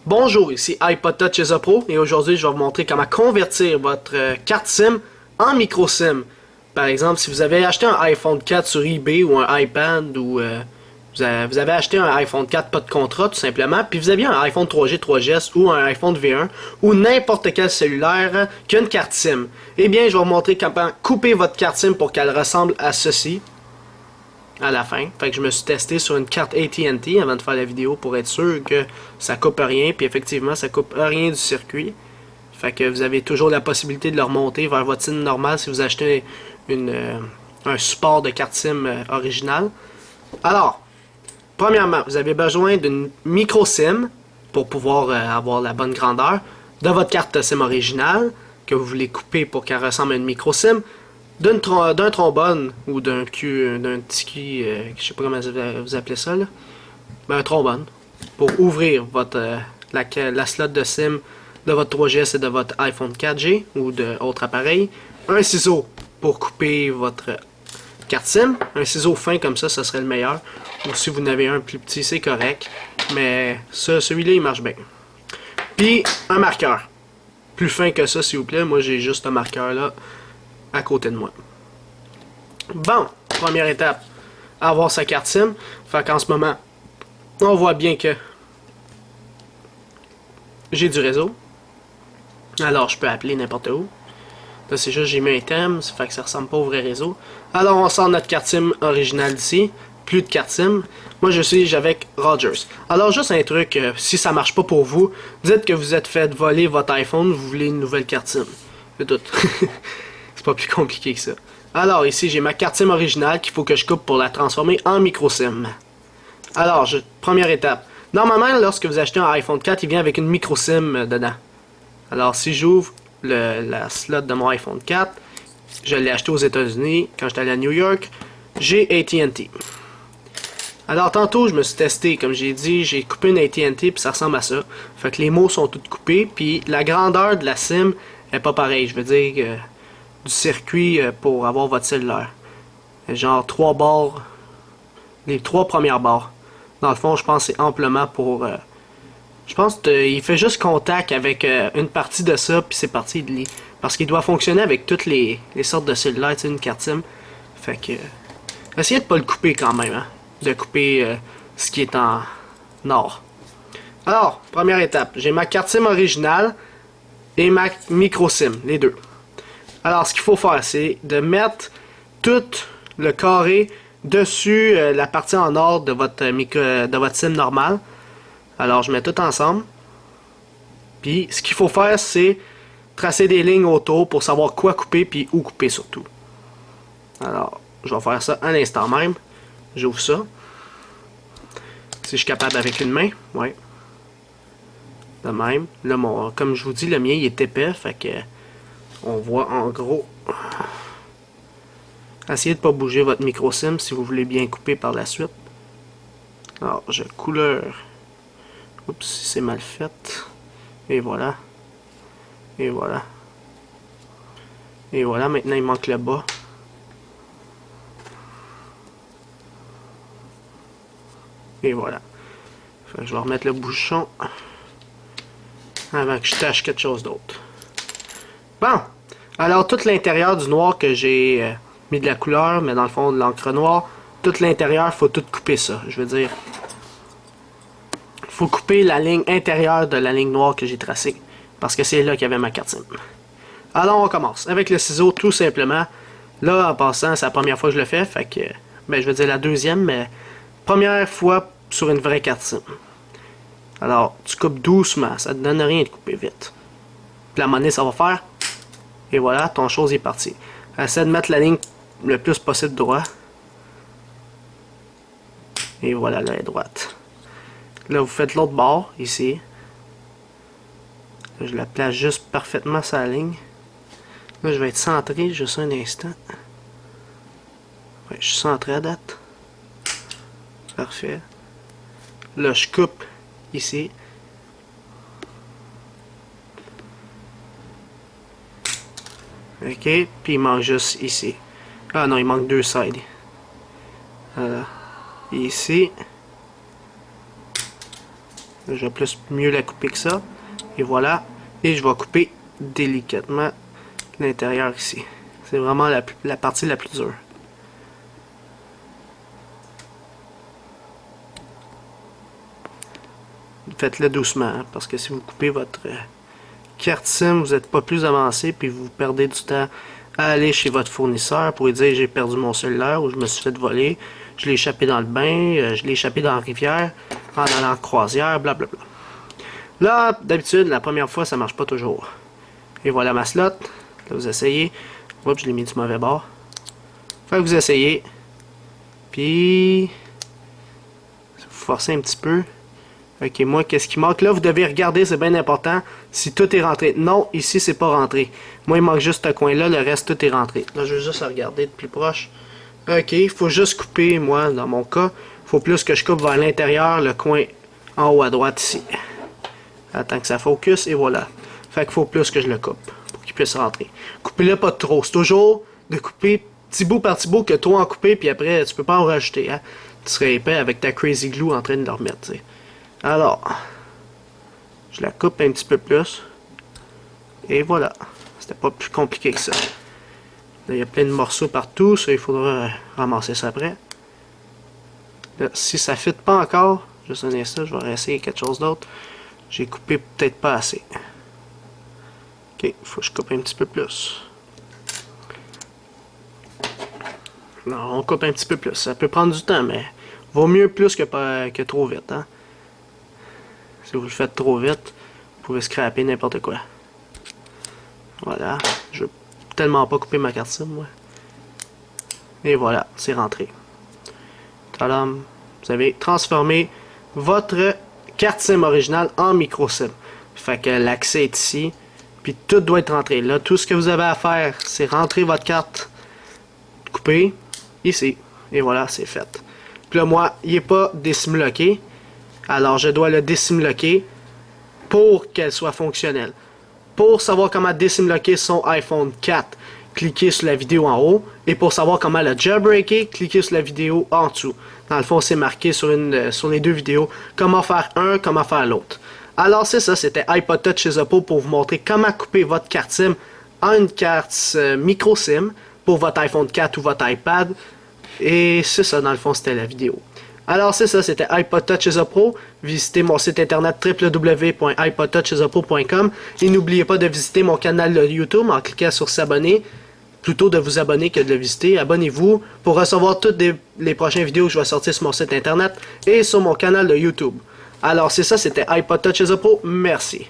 Bonjour, ici iPod Touch chez Pro et aujourd'hui je vais vous montrer comment convertir votre carte SIM en micro SIM. Par exemple, si vous avez acheté un iPhone 4 sur eBay ou un iPad ou vous avez acheté un iPhone 4 pas de contrat tout simplement, puis vous aviez un iPhone 3G, 3GS ou un iPhone V1 ou n'importe quel cellulaire qui a une carte SIM. Eh bien, je vais vous montrer comment couper votre carte SIM pour qu'elle ressemble à ceci à la fin. Fait que je me suis testé sur une carte AT&T avant de faire la vidéo pour être sûr que ça coupe rien. Puis effectivement, ça coupe rien du circuit. Fait que vous avez toujours la possibilité de le remonter vers votre SIM normal si vous achetez un support de carte SIM original. Alors, premièrement, vous avez besoin d'une micro SIM pour pouvoir avoir la bonne grandeur de votre carte SIM originale que vous voulez couper pour qu'elle ressemble à une micro SIM, d'un trombone ou d'un petit je sais pas comment vous appelez ça là. Ben, un trombone pour ouvrir votre la slot de SIM de votre 3GS et de votre iPhone 4G ou d'autres appareils, un ciseau pour couper votre carte SIM, un ciseau fin comme ça serait le meilleur, ou si vous en avez un plus petit c'est correct, mais celui-là il marche bien. Puis un marqueur plus fin que ça s'il vous plaît, moi j'ai juste un marqueur là à côté de moi. Bon, première étape, avoir sa carte SIM. Fait qu'en ce moment, on voit bien que j'ai du réseau. Alors, je peux appeler n'importe où. Là, c'est juste, j'ai mis un thème, ça fait que ça ressemble pas au vrai réseau. Alors, on sort notre carte SIM originale d'ici. Plus de carte SIM. Moi, je suis avec Rogers. Alors, juste un truc, si ça marche pas pour vous, dites que vous êtes fait voler votre iPhone, vous voulez une nouvelle carte SIM. C'est tout. C'est pas plus compliqué que ça. Alors, ici, j'ai ma carte SIM originale qu'il faut que je coupe pour la transformer en micro SIM. Alors, première étape. Normalement, lorsque vous achetez un iPhone 4, il vient avec une micro SIM dedans. Alors, si j'ouvre la slot de mon iPhone 4, je l'ai acheté aux États-Unis quand j'étais allé à New York, j'ai AT&T. Alors, tantôt, je me suis testé, comme j'ai dit, j'ai coupé une AT&T, puis ça ressemble à ça. Fait que les mots sont tous coupés, puis la grandeur de la SIM est pas pareille. Je veux dire, du circuit pour avoir votre cellulaire. Genre 3 barres, les 3 premières barres. Dans le fond, je pense que c'est amplement pour... je pense qu'il fait juste contact avec une partie de ça, puis c'est parti de lit. Parce qu'il doit fonctionner avec toutes les sortes de cellulaires, tu sais, une carte SIM. Fait que... essayez de pas le couper quand même, hein. De couper ce qui est en or. Alors, première étape, j'ai ma carte SIM originale et ma micro SIM, les deux. Alors, ce qu'il faut faire, c'est de mettre tout le carré dessus la partie en or de votre SIM normale. Alors, je mets tout ensemble. Puis, ce qu'il faut faire, c'est tracer des lignes autour pour savoir quoi couper puis où couper surtout. Alors, je vais faire ça à l'instant même. J'ouvre ça. Si je suis capable avec une main, ouais. De même. Là, comme je vous dis, le mien, il est épais, fait que on voit en gros. Essayez de ne pas bouger votre micro SIM si vous voulez bien couper par la suite. Alors, je couleur. Oups, c'est mal fait. Et voilà. Et voilà. Et voilà, maintenant il manque le bas. Et voilà. Fait que je vais remettre le bouchon avant que je tâche quelque chose d'autre. Bon! Alors, tout l'intérieur du noir que j'ai mis de la couleur, mais dans le fond de l'encre noire, tout l'intérieur, faut tout couper ça. Je veux dire, faut couper la ligne intérieure de la ligne noire que j'ai tracée. Parce que c'est là qu'il y avait ma carte SIM. Alors, on commence. Avec le ciseau, tout simplement. Là, en passant, c'est la première fois que je le fais. Fait que, ben, je veux dire la deuxième, mais première fois sur une vraie carte SIM. Alors, tu coupes doucement. Ça te donne rien de couper vite. Puis la monnaie, ça va faire. Et voilà, ton chose est parti. Essaie de mettre la ligne le plus possible droit. Et voilà, là, elle est droite. Là, vous faites l'autre bord, ici. Là, je la place juste parfaitement sur la ligne. Là, je vais être centré juste un instant. Ouais, je suis centré à date. Parfait. Là, je coupe ici. Ok, puis il manque juste ici. Ah non, il manque deux sides. Voilà. Ici. Je vais plus mieux la couper que ça. Et voilà. Et je vais couper délicatement l'intérieur ici. C'est vraiment la partie la plus dure. Faites-le doucement, hein, parce que si vous coupez votre carte SIM, vous n'êtes pas plus avancé, puis vous perdez du temps à aller chez votre fournisseur pour lui dire j'ai perdu mon cellulaire ou je me suis fait voler, je l'ai échappé dans le bain, je l'ai échappé dans la rivière, en allant en croisière, blablabla. Là, d'habitude, la première fois, ça marche pas toujours. Et voilà ma slot. Là, vous essayez. Oups, je l'ai mis du mauvais bord. Fait que vous essayez. Puis, vous forcez un petit peu. Ok, moi, qu'est-ce qui manque? Là, vous devez regarder, c'est bien important, si tout est rentré. Non, ici, c'est pas rentré. Moi, il manque juste ce coin-là, le reste, tout est rentré. Là, je vais juste regarder de plus proche. Ok, il faut juste couper, moi, dans mon cas, il faut plus que je coupe vers l'intérieur, le coin en haut à droite, ici. Attends que ça focus, et voilà. Fait qu'il faut plus que je le coupe, pour qu'il puisse rentrer. Coupez-le pas trop, c'est toujours de couper petit bout par petit bout que toi en couper, puis après, tu peux pas en rajouter, hein. Tu serais épais avec ta Crazy Glue en train de le remettre, t'sais. Alors, je la coupe un petit peu plus. Et voilà. C'était pas plus compliqué que ça. Là, il y a plein de morceaux partout. Ça, il faudra ramasser ça après. Là, si ça ne fit pas encore, juste un instant, je vais réessayer quelque chose d'autre. J'ai coupé peut-être pas assez. Ok, il faut que je coupe un petit peu plus. Non, on coupe un petit peu plus. Ça peut prendre du temps, mais vaut mieux plus que trop vite, hein. Si vous le faites trop vite, vous pouvez scraper n'importe quoi. Voilà. Je veux tellement pas couper ma carte SIM, moi. Et voilà, c'est rentré. Tadam. Vous avez transformé votre carte SIM originale en micro SIM. Fait que l'accès est ici. Puis tout doit être rentré. Là, tout ce que vous avez à faire, c'est rentrer votre carte coupée ici. Et voilà, c'est fait. Puis là, moi, il n'est pas désimloqué. Alors, je dois le désimloquer pour qu'elle soit fonctionnelle. Pour savoir comment désimloquer son iPhone 4, cliquez sur la vidéo en haut. Et pour savoir comment le jailbreaker, cliquez sur la vidéo en dessous. Dans le fond, c'est marqué sur les deux vidéos comment faire un, comment faire l'autre. Alors, c'est ça, c'était iPod Touch chez Oppo pour vous montrer comment couper votre carte SIM en une carte micro SIM pour votre iPhone 4 ou votre iPad. Et c'est ça, dans le fond, c'était la vidéo. Alors c'est ça, c'était iPod Touch chez Oppo. Visitez mon site internet www.ipodtouchchez-oppo.com et n'oubliez pas de visiter mon canal de YouTube en cliquant sur s'abonner. Plutôt de vous abonner que de le visiter. Abonnez-vous pour recevoir toutes les prochaines vidéos que je vais sortir sur mon site internet et sur mon canal de YouTube. Alors c'est ça, c'était iPod Touch chez Oppo. Merci.